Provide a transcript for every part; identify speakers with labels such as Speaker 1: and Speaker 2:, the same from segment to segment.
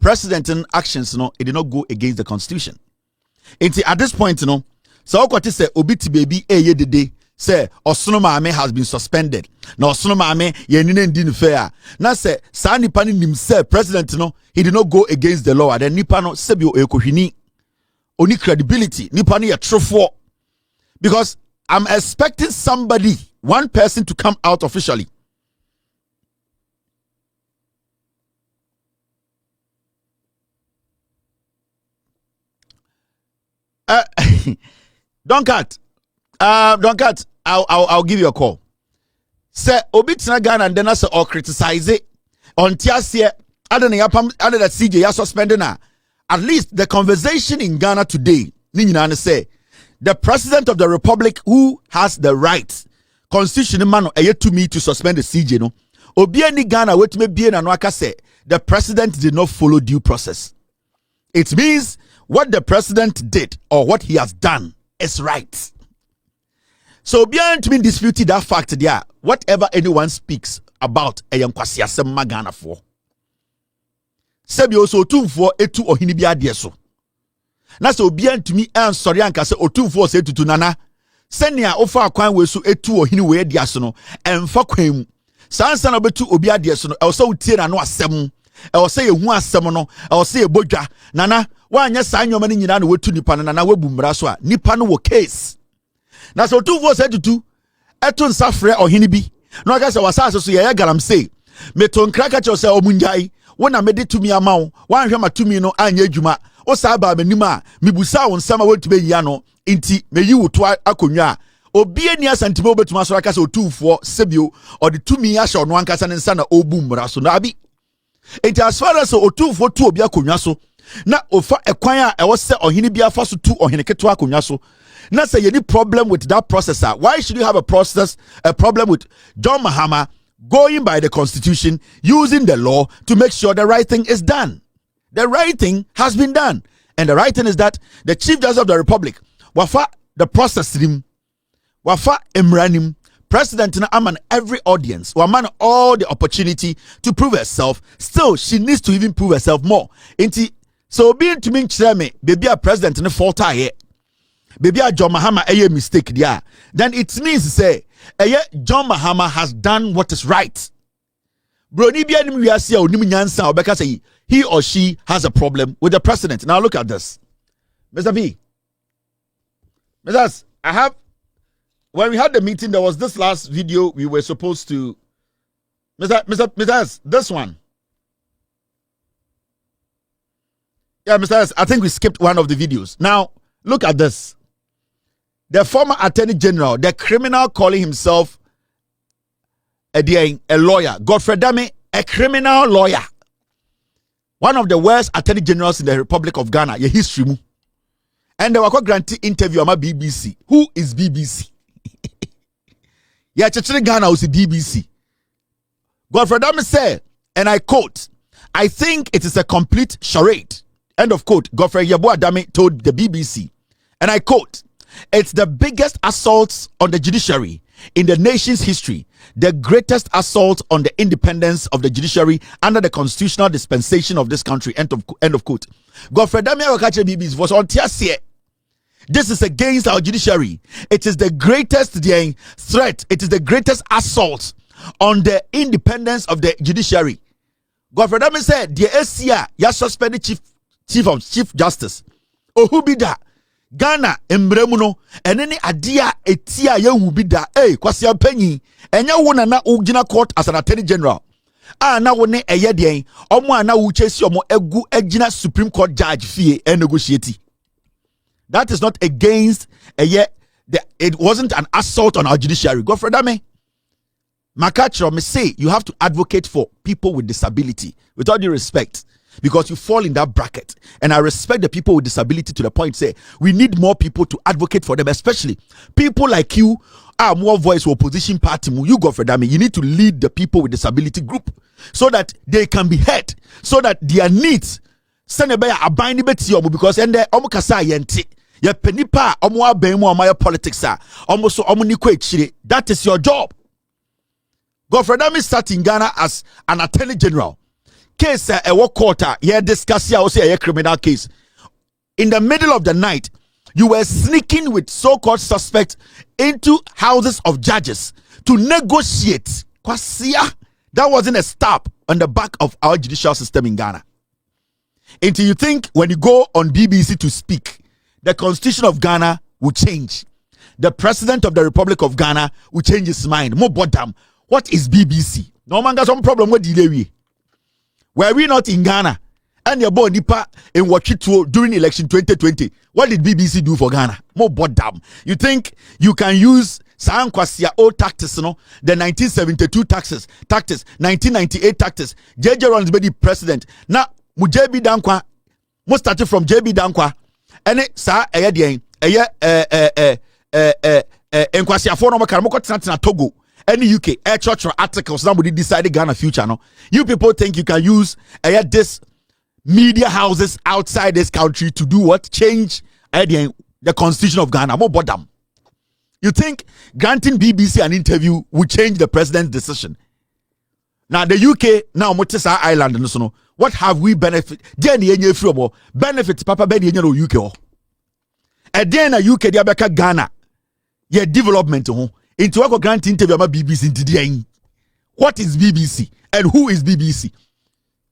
Speaker 1: president actions, it did not go against the constitution. At this point, so what is say obiti baby ye de day say Osono Maame has been suspended. Now Osono Maame ye nine din fair. Now say sa nipa ni himself president he did not go against the law. Then nipa no sebio ekohini oni credibility nipa ni a trufo. Because I'm expecting somebody, one person to come out officially. Don't cut. I'll give you a call. Say obitina Ghana and then I say or criticize it on Tiasia. Other than that CJ ya suspended now. At least the conversation in Ghana today, Ninina say the president of the republic who has the right, constitutional man to me to suspend the CJ no. Obiani Ghana wait me be and waka say the president did not follow due process. It means what the president did or what he has done is right. So beyond me disputing that fact there, whatever anyone speaks about a young kwasiasem magana for. Sebi also two for etu ohini bia de so. Na so beyond to me and sorry anka se otu for say tutu nana. Senia ofa akwan we so etu ohini we de so no emfa kwan mu. Sansa na betu obi ade so no e so utie na no asem. E say ehu asem no e say ebodwa nana wanya sa nyoma ni nyina na wetu nipa nana webu mmara so a nipa no wo case. Na so two for say tutu etu nsafre ohini bi no aka say wasase so ye galam say meton kraka che say omunjai wona mede tumi amawo wanhwe matumi no anya adwuma o sa ba manim a mibusa won sama wetube yia no nti meyi wo to akonwa obi ani asantime obetuma so aka say otufo sebio or the tumi ya sho no ankasa ne nsa na obu mmara so na abi enti as far as otufo tu obi akonwa so na ofa ekwan a ewo se ohene bia fa so tu ohene keto akonwa so na say any problem with that processor. Why should you have a problem with John Mahama going by the constitution, using the law to make sure the right thing is done? The right thing has been done. And the right thing is that the Chief Justice of the Republic, wafa the process him, wafa emranim, President Aman every audience, waman all the opportunity to prove herself. Still, she needs to even prove herself more. So being to me, baby, a president in a fault here. Baby, John Mahama a mistake there. Then it means to say, John Mahama has done what is right. Bro, because he or she has a problem with the president. Now look at this. Mr. B. Mr. I have, when we had the meeting, there was this last video we were supposed to, Mr. This one. Yeah, Mr. I think we skipped one of the videos. Now, look at this. The former Attorney General, the criminal calling himself a lawyer, Godfred Damme, a criminal lawyer. One of the worst Attorney Generals in the Republic of Ghana, your history. And they were granted interview on my BBC. Who is BBC? Yeah, Ghana was the BBC. Godfred Damme said, and I quote, I think it is a complete charade. End of quote. Godfred Damme told the BBC, and I quote, it's the biggest assault on the judiciary in the nation's history, the greatest assault on the independence of the judiciary under the constitutional dispensation of this country. End of quote. Godfred Damme BBC was on TSC. This is against our judiciary. It is the greatest threat. It is the greatest assault on the independence of the judiciary. Godfred Damme said, the SCA, ya suspended Chief Justice. Ohubida. Ghana embremuno eneni adia etia ye hubida kwasi ampanyi enya wona na ugina court as an attorney general na wone eye den omo na wu chesi omo egu agina Supreme Court judge fie and negotiate. That is not against it wasn't an assault on our judiciary. Godfred Damme Makachro me say you have to advocate for people with disability with all due respect, because you fall in that bracket. And I respect the people with disability to the point say we need more people to advocate for them, especially people like you are more voice for opposition party. You go for them. You need to lead the people with disability group so that they can be heard, so that their needs send a better abiding because and the omukasa yenti ya penipa omwa bemu amaya politics almost so that is your job. Godfred Damme sat in Ghana as an attorney general. case a court yeah discuss here also a criminal case. In the middle of the night, you were sneaking with so-called suspects into houses of judges to negotiate. Kwasia, that wasn't a stop on the back of our judicial system in Ghana. Until you think when you go on BBC to speak, the constitution of Ghana will change. The president of the Republic of Ghana will change his mind. More bottom. What is BBC? No man got some problem with delay. Were we not in Ghana? And your boy Nipa in Wachito during election 2020. What did BBC do for Ghana? More bottom. You think you can use Sankwasia old taxes, no? The 1972 taxes, 1998 taxes. JJ Ron's the president. Now, JB Dankwa, mo started from JB Dankwa. And it sa Nkwasia for no makaramo na Togo. Any UK air church articles now we decide Ghana future. No, you people think you can use this media houses outside this country to do what? Change the constitution of Ghana. More bottom. You think granting BBC an interview will change the president's decision? Now the UK now Motesa Island and so what have we benefit? Benefits Papa Ben UK. And then a UK diabeka Ghana. Yeah, development into a grant interview about BBC into the end. What is BBC and who is BBC?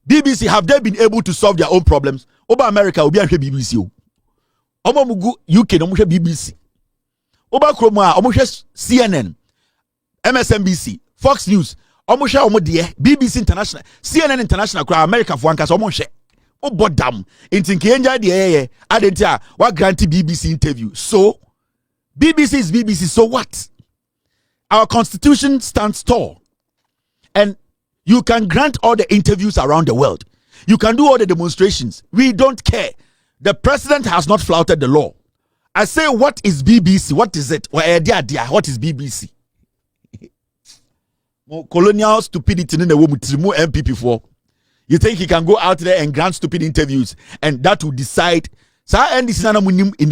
Speaker 1: BBC, have they been able to solve their own problems? Oba America will be BBC. Oba Mugu UK no BBC. Oba Kroma CNN, MSNBC, Fox News, BBC International, CNN International, America for Ankas Omoshe. Obo Damme. Into Kenja the Adentia, what granted BBC interview. So BBC is BBC, so what? Our constitution stands tall. And you can grant all the interviews around the world. You can do all the demonstrations. We don't care. The president has not flouted the law. I say, what is BBC? What is it? What is BBC? Colonial stupidity in the woman to remove MPP for. You think he can go out there and grant stupid interviews and that will decide? So I end this in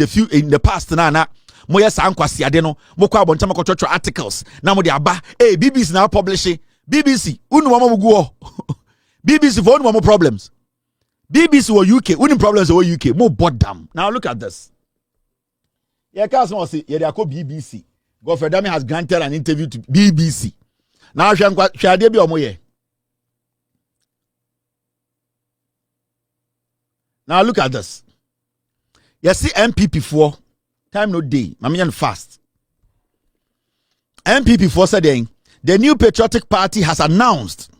Speaker 1: the past nana. Moya Sankwasi Adeno, Mokwa Bontama Kochocho articles. Now mo aba. Hey, BBC now publishing. BBC, go. BBC for more problems. BBC or UK, winning problems over UK, more bottom. Now look at this. Yeah, Cousin say, yeah, they are called BBC. Godfred Damme has granted an interview to BBC. Now, shall be omoye. Now look at this. You see MPP4. Time no day. Mamian fast. MPP4 said the new patriotic party has announced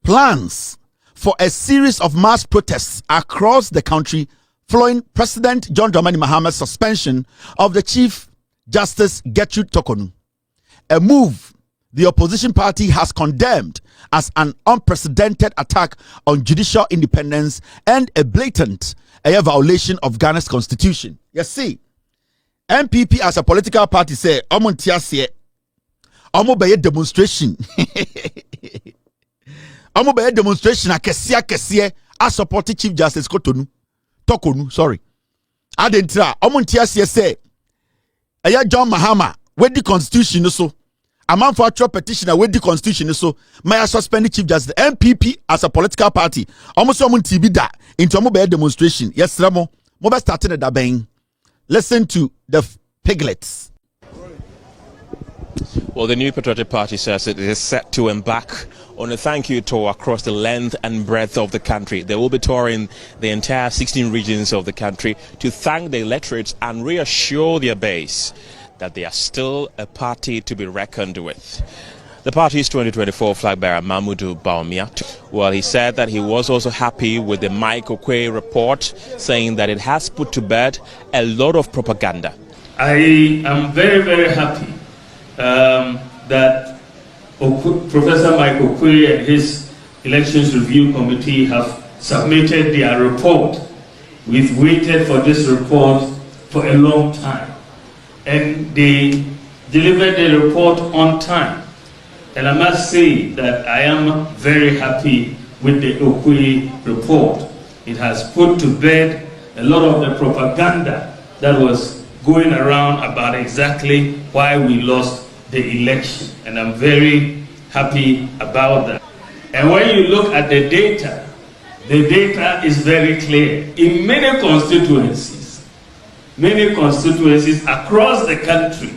Speaker 1: plans for a series of mass protests across the country following President John Dramani Mahama's suspension of the Chief Justice Gertrude Torkornoo. A move the opposition party has condemned as an unprecedented attack on judicial independence and a blatant violation of Ghana's constitution. You see, MPP as a political party say, Omontiasie, Omo be demonstration. Omo be demonstration kesia a supported Chief Justice Torkornoo, sorry. Adentra, Omontiasie say, Aya John Mahama, with the constitution so. A man for a petitioner with the constitution so may suspend the Chief Justice. MPP as a political party, almost TB da into a demonstration. Yes, Ramo, Moba started at that bang. Listen to the piglets.
Speaker 2: Well, the new Patriotic Party says it is set to embark on a thank you tour across the length and breadth of the country. They will be touring the entire 16 regions of the country to thank the electorates and reassure their base that they are still a party to be reckoned with. The party's 2024 flag bearer, Mamudu Bawumia, well, he said that he was also happy with the Mike Okoye report, saying that it has put to bed a lot of propaganda.
Speaker 3: I am very, very happy that Professor Mike Okoye and his Elections Review Committee have submitted their report. We've waited for this report for a long time, and they delivered the report on time. And I must say that I am very happy with the Okoye report. It has put to bed a lot of the propaganda that was going around about exactly why we lost the election. And I'm very happy about that. And when you look at the data The data is very clear. In many constituencies across the country,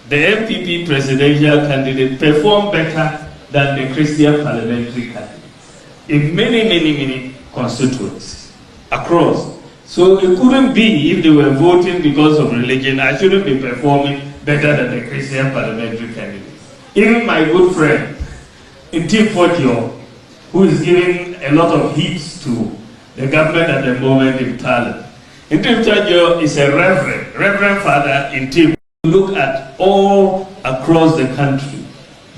Speaker 3: the MPP presidential candidate performed better than the Christian parliamentary candidate. In many constituencies across. So it couldn't be, if they were voting because of religion, I shouldn't be performing better than the Christian parliamentary candidate. Even my good friend, Intim Potio, who is giving a lot of heat to the government at the moment in Thailand. Intim Potio is a reverend father in Tim. Look at all across the country.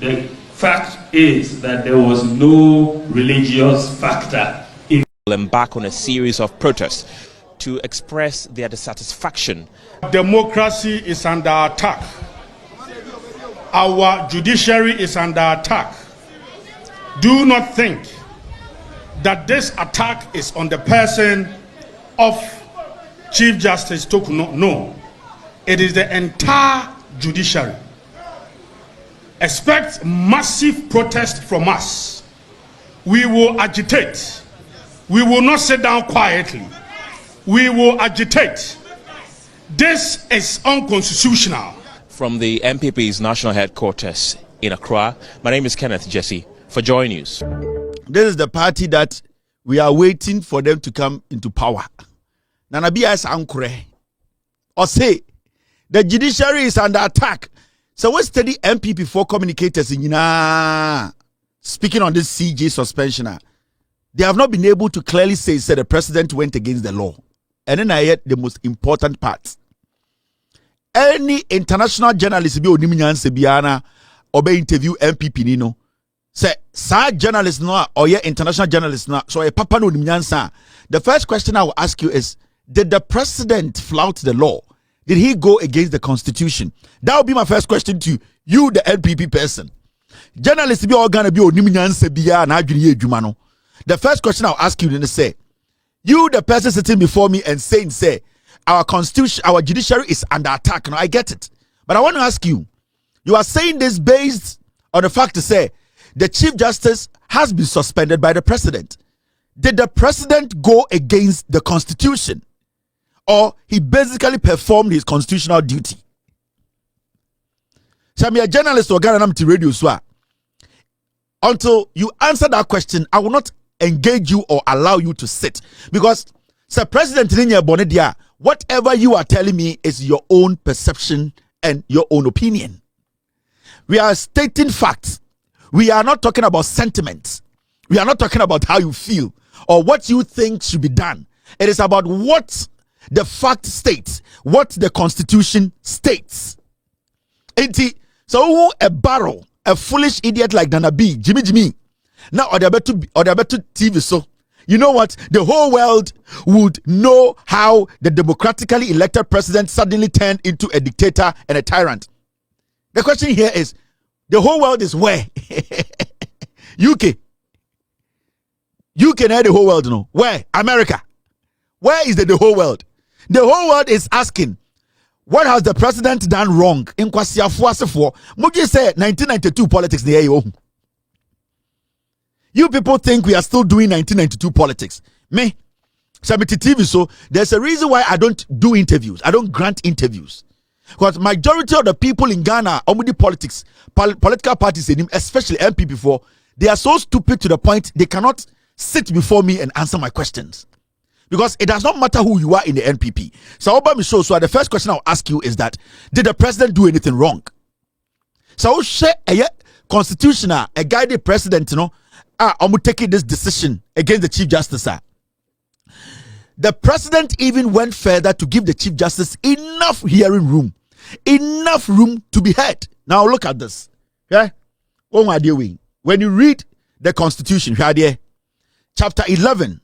Speaker 3: The fact is that there was no religious factor in.
Speaker 2: Embark on a series of protests to express their dissatisfaction.
Speaker 4: Democracy is under attack. Our judiciary is under attack. Do not think that this attack is on the person of Chief Justice Tokuno. No, it is the entire judiciary. Expect massive protest from us. We will agitate. We will not sit down quietly. We will agitate. This is unconstitutional.
Speaker 2: From the MPP's national headquarters in Accra, my name is Kenneth Jesse for Joy News.
Speaker 1: This is the party that we are waiting for them to come into power. Nanabia is ankure. Or say, the judiciary is under attack. So we study MPP for communicators in speaking on this CJ suspension. They have not been able to clearly say the president went against the law. And then I had the most important part. Any international journalist be onimian sebiana or be interview MPP nino. Say sa journalist no or international journalist no so a papa no onimian sa. The first question I will ask you is, did the president flout the law? Did he go against the constitution? That would be my first question to you, the NPP person. Journalists be all gonna be onimian sebiana na adwene adwuma no. The first question I'll ask you is say, you the person sitting before me and saying say our constitution, our judiciary is under attack. Now I get it. But I want to ask you, you are saying this based on the fact to say the Chief Justice has been suspended by the president. Did the president go against the constitution? Or he basically performed his constitutional duty? So I'm a journalist or Ghana radio so until you answer that question, I will not engage you or allow you to sit. Because Sir President Ninya Bonedia, whatever you are telling me is your own perception and your own opinion. We are stating facts. We are not talking about sentiments. We are not talking about how you feel or what you think should be done. It is about what the fact states, what the constitution states. So a barrel, a foolish idiot like Nana B, Jimmy. Now or the better TV so. You know what? The whole world would know how the democratically elected president suddenly turned into a dictator and a tyrant. The question here is, the whole world is where? UK. UK and the whole world, no. Where? America. Where is the whole world? The whole world is asking, what has the president done wrong? In Kwasiafuasefo, Muji said 1992 politics. You people think we are still doing 1992 politics. Me, Sabiti TV, so there's a reason why I don't do interviews. I don't grant interviews. Because majority of the people in Ghana, omudi politics, political parties, especially MPP4, they are so stupid to the point they cannot sit before me and answer my questions. Because it does not matter who you are in the NPP. So the first question I'll ask you is that, did the president do anything wrong? So share a constitutional, a guided president, I'm taking this decision against the Chief Justice. The president even went further to give the Chief Justice enough hearing room, enough room to be heard. Now look at this. Okay? What am I doing? When you read the Constitution, chapter 11,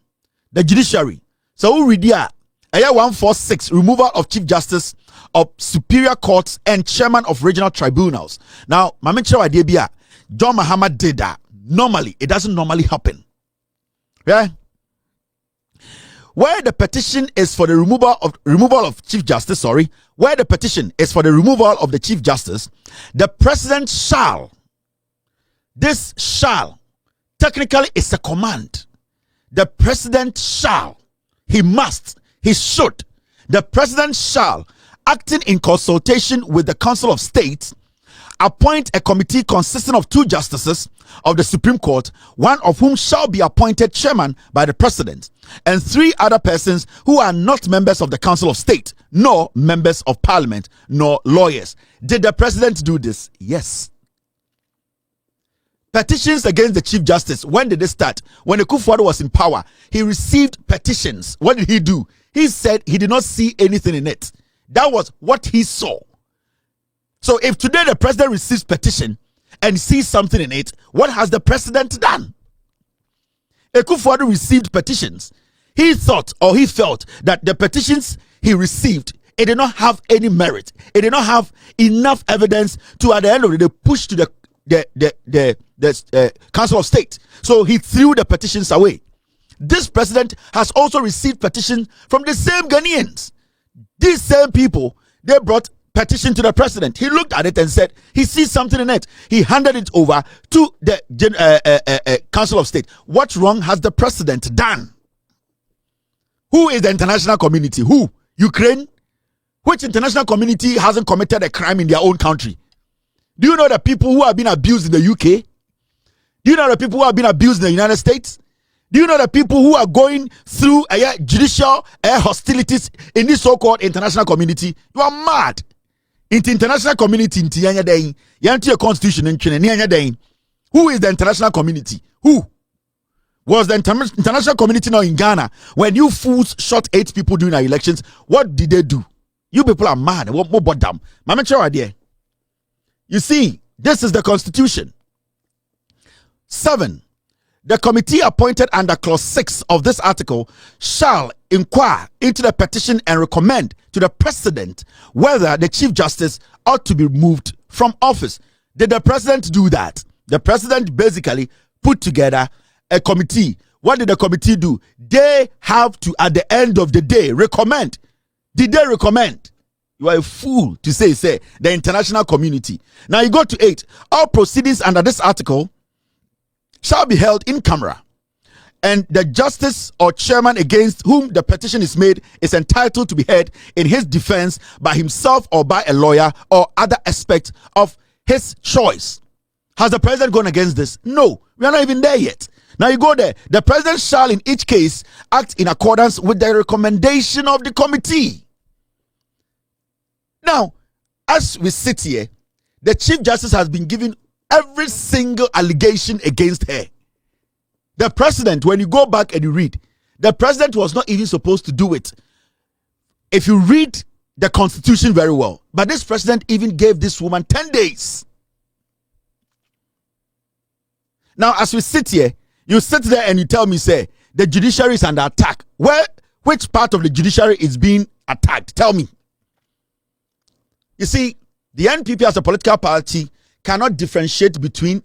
Speaker 1: the judiciary. So we read here, 146, removal of Chief Justice of Superior Courts and Chairman of Regional Tribunals. Now, John Muhammad did that. Normally, it doesn't normally happen. Yeah? Where the petition is for the removal of Chief Justice, where the petition is for the removal of the Chief Justice, the president shall, this shall, technically is a command. the president shall, he must, he should, the president shall, acting in consultation with the Council of State, appoint a committee consisting of 2 justices of the Supreme Court, one of whom shall be appointed chairman by the president, and 3 other persons who are not members of the Council of State, nor members of Parliament, nor lawyers. Did the president do this? Yes. Petitions against the Chief Justice, when did they start? When Akufo-Addo was in power, he received petitions. What did he do? He said he did not see anything in it. That was what he saw. So if today the president receives petition and sees something in it, what has the president done? Akufo-Addo received petitions. He thought or he felt that the petitions he received, it did not have any merit. It did not have enough evidence to, at the end of the day, push to the Council of State. So he threw the petitions away. This president has also received petitions from the same Ghanaians. These same people, they brought petition to the president. He looked at it and said he sees something in it. He handed it over to the Council of State. What wrong has the president done? Who is the international community? Who? Ukraine? Which international community hasn't committed a crime in their own country? Do you know the people who have been abused in the UK? Do you know the people who have been abused in the United States? Do you know the people who are going through judicial hostilities in this so-called international community? You are mad. In the international community, your constitution, who is the international community? Who? Was the international community now in Ghana when you fools shot 8 people during our elections? What did they do? You people are mad. What more about them? You see, this is the constitution. 7. The committee appointed under clause 6 of this article shall inquire into the petition and recommend to the president whether the chief justice ought to be removed from office. Did the president do that? The president basically put together a committee. What did the committee do? They have to, at the end of the day, recommend. Did they recommend? You are a fool to say the international community. Now you go to 8. All proceedings under this article shall be held in camera, and the justice or chairman against whom the petition is made is entitled to be heard in his defense by himself or by a lawyer or other aspect of his choice. Has the president gone against this? No, we are not even there yet. Now you go there. The president shall in each case act in accordance with the recommendation of the committee. Now, as we sit here, the Chief Justice has been given every single allegation against her. The president, when you go back and you read, the president was not even supposed to do it. If you read the constitution very well, but this president even gave this woman 10 days. Now, as we sit here, you sit there and you tell me, say, the judiciary is under attack. Which part of the judiciary is being attacked? Tell me. You see, the NPP as a political party cannot differentiate between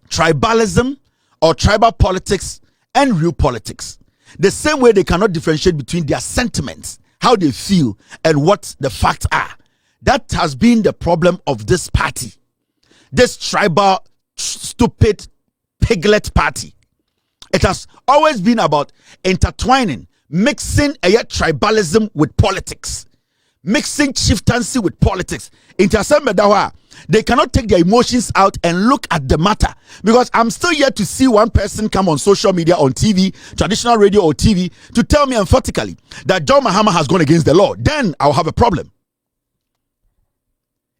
Speaker 1: tribalism or tribal politics and real politics. The same way they cannot differentiate between their sentiments, how they feel, and what the facts are. That has been the problem of this party. This tribal, stupid, piglet party. It has always been about intertwining, mixing tribalism with politics. Mixing chieftaincy with politics. They cannot take their emotions out and look at the matter. Because I'm still yet to see one person come on social media, on TV, traditional radio or TV, to tell me emphatically that John Mahama has gone against the law. Then I'll have a problem.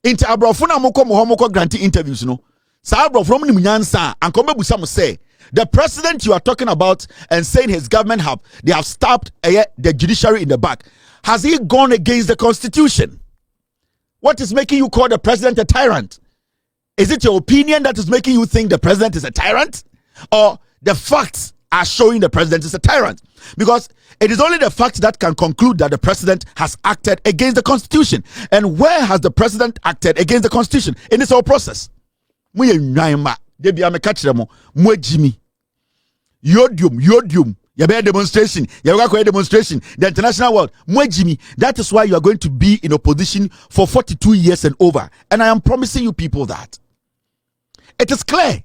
Speaker 1: Into Abrafuna Moko Muhomoko granting interviews, the president you are talking about and saying his government they have stabbed the judiciary in the back. Has he gone against the constitution? What is making you call the president a tyrant? Is it your opinion that is making you think the president is a tyrant? Or the facts are showing the president is a tyrant? Because it is only the facts that can conclude that the president has acted against the constitution. And where has the president acted against the constitution in this whole process? Yodium. Demonstration. Demonstration. The international world. That is why you are going to be in opposition for 42 years and over. And I am promising you people that. It is clear.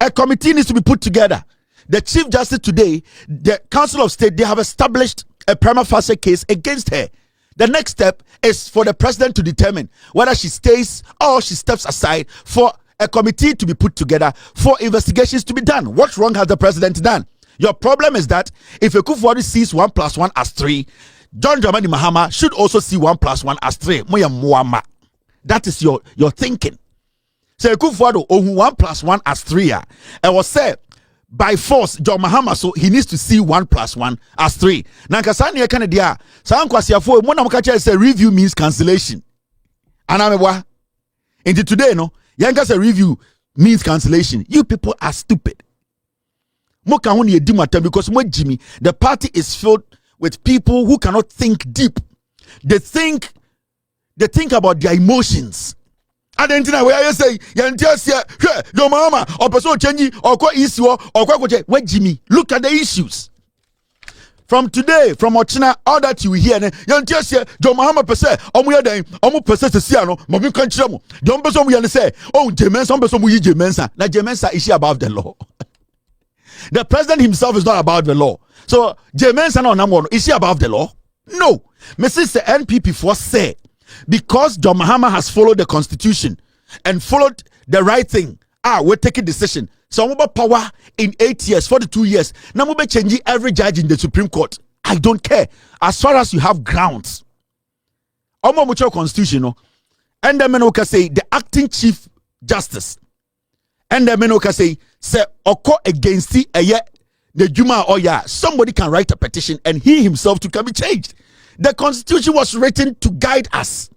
Speaker 1: A committee needs to be put together. the Chief Justice today, the Council of State, they have established a prima facie case against her. The next step is for the president to determine whether she stays or she steps aside for a committee to be put together for investigations to be done. What wrong has the president done? Your problem is that if Akufo-Addo sees 1 + 1 as 3, John Dramani Mahama should also see 1 + 1 as 3. That is your thinking. So Akufo-Addo 1 + 1 as 3. I was said by force John Mahama, so he needs to see 1 + 1 as 3. Nankasani Kanadia, San Kwasiafo, Monamkacha say review means cancellation. And I'm into today, no, Yanka say review means cancellation. You people are stupid. Because Jimmy, the party is filled with people who cannot think deep. They think about their emotions. I don't know where you say, your mama, or person change, or quite issue, or quite where Jimmy. Look at the issues. From today, from Ochina, all that you hear, young just here, John Mahama per se, almost per se to see, no, Mobin Conchamo. Don't person we say, oh, Jemen, some person we Jemensa. Now, Jemensa is she above the law. The president himself is not above the law. So, Jemensa no number is she above the law? No. Mrs. NPP for say, because John Mahama has followed the constitution and followed the right thing, we'll take a decision. So I'm about power in 8 years, 42 years. Now we'll be changing every judge in the Supreme Court. I don't care. As far as you have grounds. Omo mucho constitution, and the men can say the acting chief justice. And the men can say oko against the Juma or somebody can write a petition and he himself to can be changed. The constitution was written to guide us,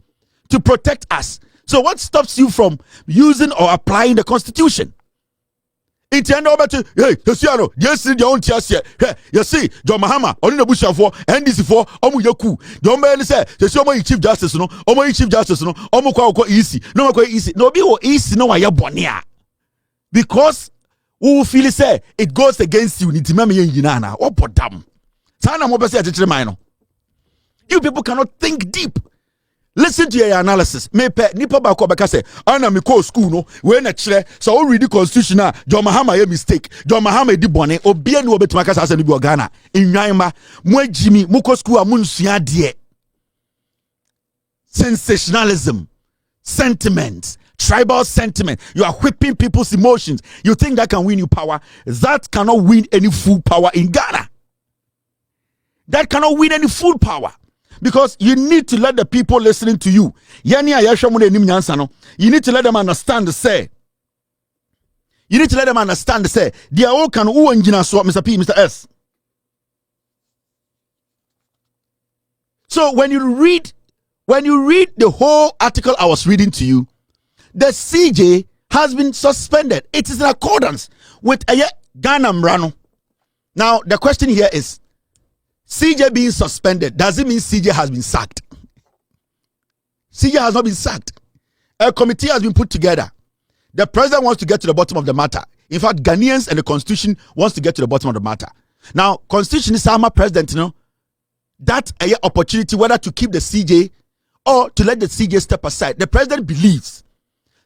Speaker 1: to protect us. So what stops you from using or applying the constitution? It's end over to yes, you see, John Mahama, only the Bush for NDC for Omu Yoku. Don't be say, the Chief Justice, no, Chief Justice, no, Omu easy, no, easy, no, be easy, no, bonia. Because who feel say it goes against you, Nitimami Yinana, or Potam. Sana Mobese at the minor. You people cannot think deep. Listen to your analysis. Me pe nipa ba ko beka say, "Ana me call school no, we na kire, so we read the constitution na, John Mahama a mistake. John Mahama di bone, obi ani obetima ka say bi Ghana. Enwanma, mo agimi, mo ko school amun sua de. Sensationalism, sentiment, tribal sentiment. You are whipping people's emotions. You think that can win you power? That cannot win any full power in Ghana. That cannot win any full power. Because you need to let the people listening to you. You need to let them understand the say. You need to let them understand the say. They are all can Mr. P, Mr. S. So when you read the whole article I was reading to you, the CJ has been suspended. It is in accordance with Ghana Mrano. Now the question here is, CJ being suspended, does it mean CJ has been sacked? CJ has not been sacked. A committee has been put together. The president wants to get to the bottom of the matter. In fact, Ghanaians and the constitution wants to get to the bottom of the matter. Now, constitution is our president, that opportunity whether to keep the CJ or to let the CJ step aside. The president believes,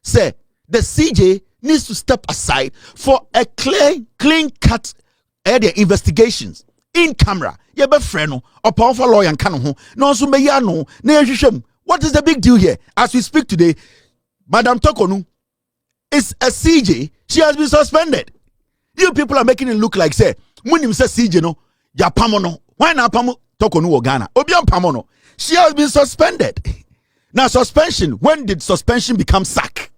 Speaker 1: say, the CJ needs to step aside for a clean cut investigations in camera. What is the big deal here? As we speak today, Madam Tokonu is a CJ. She has been suspended. You people are making it look like say Munim says CJ no ya pamono. Why not Pamo Tokonu or Ghana? Obian Pamono. She has been suspended. Now suspension. When did suspension become sack?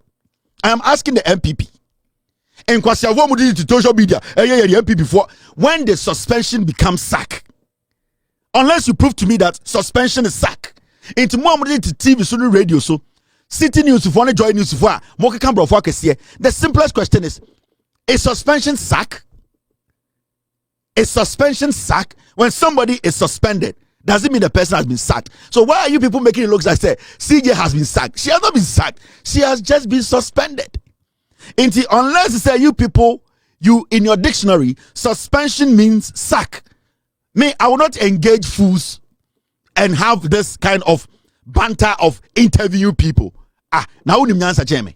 Speaker 1: I am asking the MPP. And Kwasiavo Mudi to social media. The MPP for when did suspension become sack? Unless you prove to me that suspension is sack. Into more to TV, so radio, so City News, if one join news, for Moka Cambro focus here. The simplest question is suspension sack? Is suspension sack? When somebody is suspended, does it mean the person has been sacked? So why are you people making it look like say CJ has been sacked? She has not been sacked. She has just been suspended. Unless you say you people, you in your dictionary, suspension means sack. Me, I will not engage fools and have this kind of banter of interview people. Now unim nyansa cheme.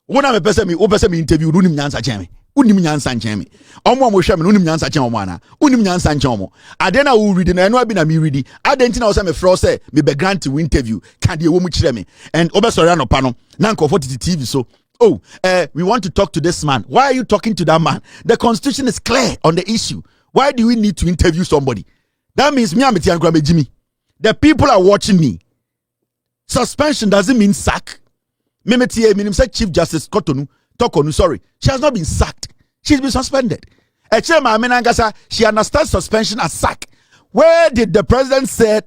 Speaker 1: Wona me pese me interview unim nyansa cheme. unim nyansa nkyɛn me ɔmo a mo hwɛ me no unim nyansa kyɛn ɔmo ana unim nyansa nkyɛn ɔmo ade na wo read na ɛno abi na me read ade nti na wo sɛ me frɛ sɛ me be grant to interview ka de wo mu kyerɛ me and obesɔre anopa no na nkɔfo titi TV so oh we want to talk to this man. Why are you talking to that man? The constitution is clear on the issue. Why do we need to interview somebody? That means me ameti ankura Jimmy. The people are watching me. Suspension doesn't mean sack. Memeti meaning say Chief Justice Tokonu, sorry. She has not been sacked. She's been suspended. She understands suspension as sack. Where did the president say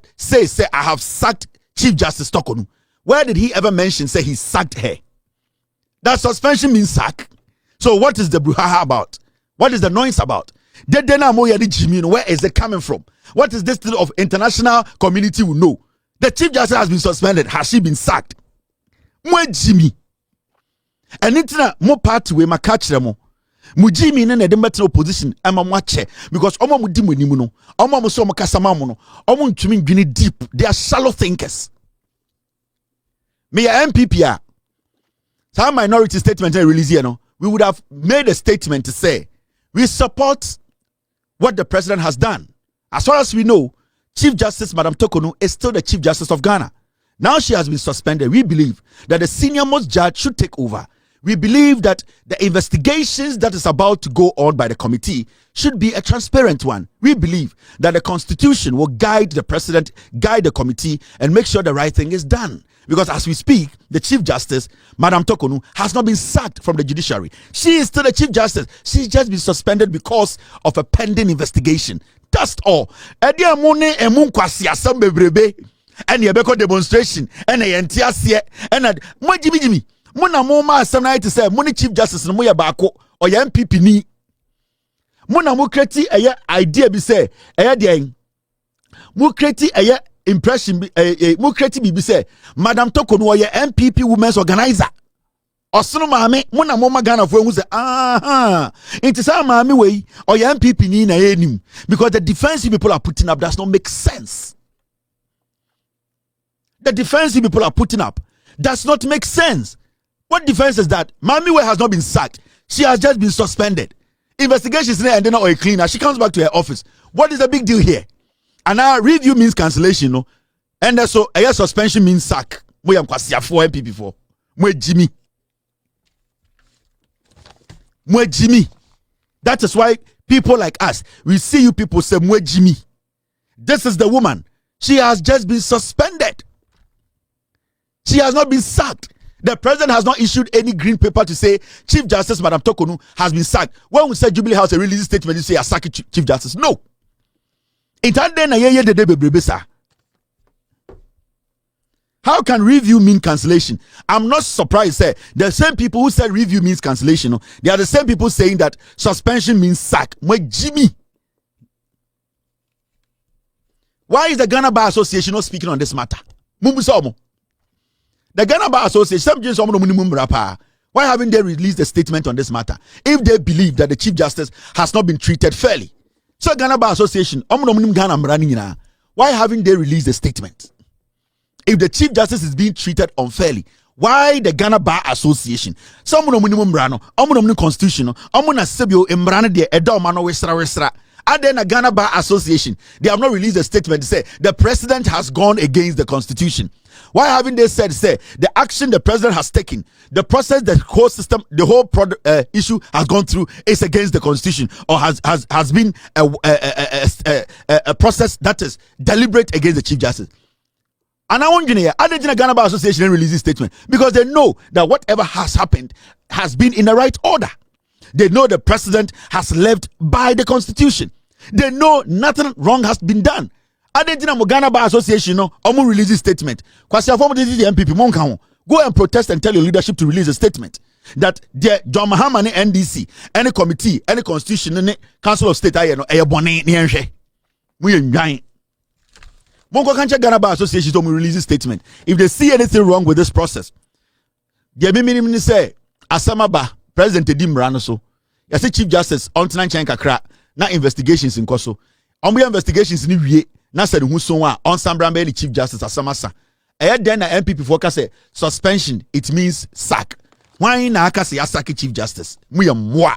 Speaker 1: I have sacked Chief Justice Tokonu? Where did he ever mention say he sacked her? That suspension means sack. So what is the brouhaha about? What is the noise about? Where is it coming from? What is this thing of international community will know? The Chief Justice has been suspended. Has she been sacked? Mwe Jimmy. And it's not more part way my catch them. Mujimi ne de metal opposition ama mwache because omo mudi monimu no omo mo so mo kasama mo no omo ntumi ndwene deep. They are shallow thinkers. Me MPP a some minority statement release here no we would have made a statement to say we support what the president has done. As far as we know, Chief Justice Madam Tokonu is still the Chief Justice of Ghana. Now she has been suspended. We believe that the senior most judge should take over. We believe that the investigations that is about to go on by the committee should be a transparent one. We believe that the constitution will guide the president, guide the committee, and make sure the right thing is done. Because as we speak, the Chief Justice, Madam Tokonu, has not been sacked from the judiciary. She is still the Chief Justice. She's just been suspended because of a pending investigation. That's all. And the demonstration and Jimmy. Muna moma asem na say muni Chief Justice no moye baako or ya MPP ni muna mo kreti eye idea bi say eye de mo kreti eye impression bi mo kreti bi say Madam Tokonu oye MPP women's organizer osono maame muna moma Ghana fo ehu say it say maame we oye MPP ni na enim because the defense people are putting up does not make sense. The defense people are putting up does not make sense. What defense is that? Mamiwe has not been sacked. She has just been suspended. Investigations there and then or a cleaner. She comes back to her office. What is the big deal here? And now review means cancellation, no? And so a suspension means sack. We am kwasia for MPP for. Mwe Jimmy. Mwe Jimmy. That is why people like us, we see you people say Mwe Jimmy. This is the woman. She has just been suspended. She has not been sacked. The president has not issued any green paper to say Chief Justice Madam Tokonu has been sacked. When we said Jubilee House a release statement, you say I sack Chief Justice. No. How can review mean cancellation? I'm not surprised. Say the same people who said review means cancellation. They are the same people saying that suspension means sack. Jimmy. Why is the Ghana Bar Association not speaking on this matter? The Ghana Bar Association, why haven't they released a statement on this matter? If they believe that the Chief Justice has not been treated fairly. So Ghana Bar Association, why haven't they released a statement? If the Chief Justice is being treated unfairly, why the Ghana Bar Association? Some constitution, and then a Ghana Bar Association, they have not released a statement to say the president has gone against the constitution. Why haven't they said the action the president has taken, the process, the whole system, the whole issue has gone through is against the constitution or has been a process that is deliberate against the Chief Justice? And I want you to the Ghana Bar Association release this statement because they know that whatever has happened has been in the right order. They know the president has lived by the constitution. They know nothing wrong has been done. Adentina Ghana Bar Association no omu release a statement. Kwasi former the MPP monka go and protest and tell your leadership to release a statement that the John Mahama NDC, any committee, any constitution, any council of state aye no eye bone ne enhwe. We nwan. Monko kanche Ghana Bar Association to release a statement. If they see anything wrong with this process, they be minimum say Asamaba President Dimrano so. You say Chief Justice on Chen Kakra na investigations in Koso. Investigations ni wie na said who so on Sambrambe Chief Justice Asamasa. Then na MPP focus say suspension it means sack. Why na aka say sack Chief Justice? Mwa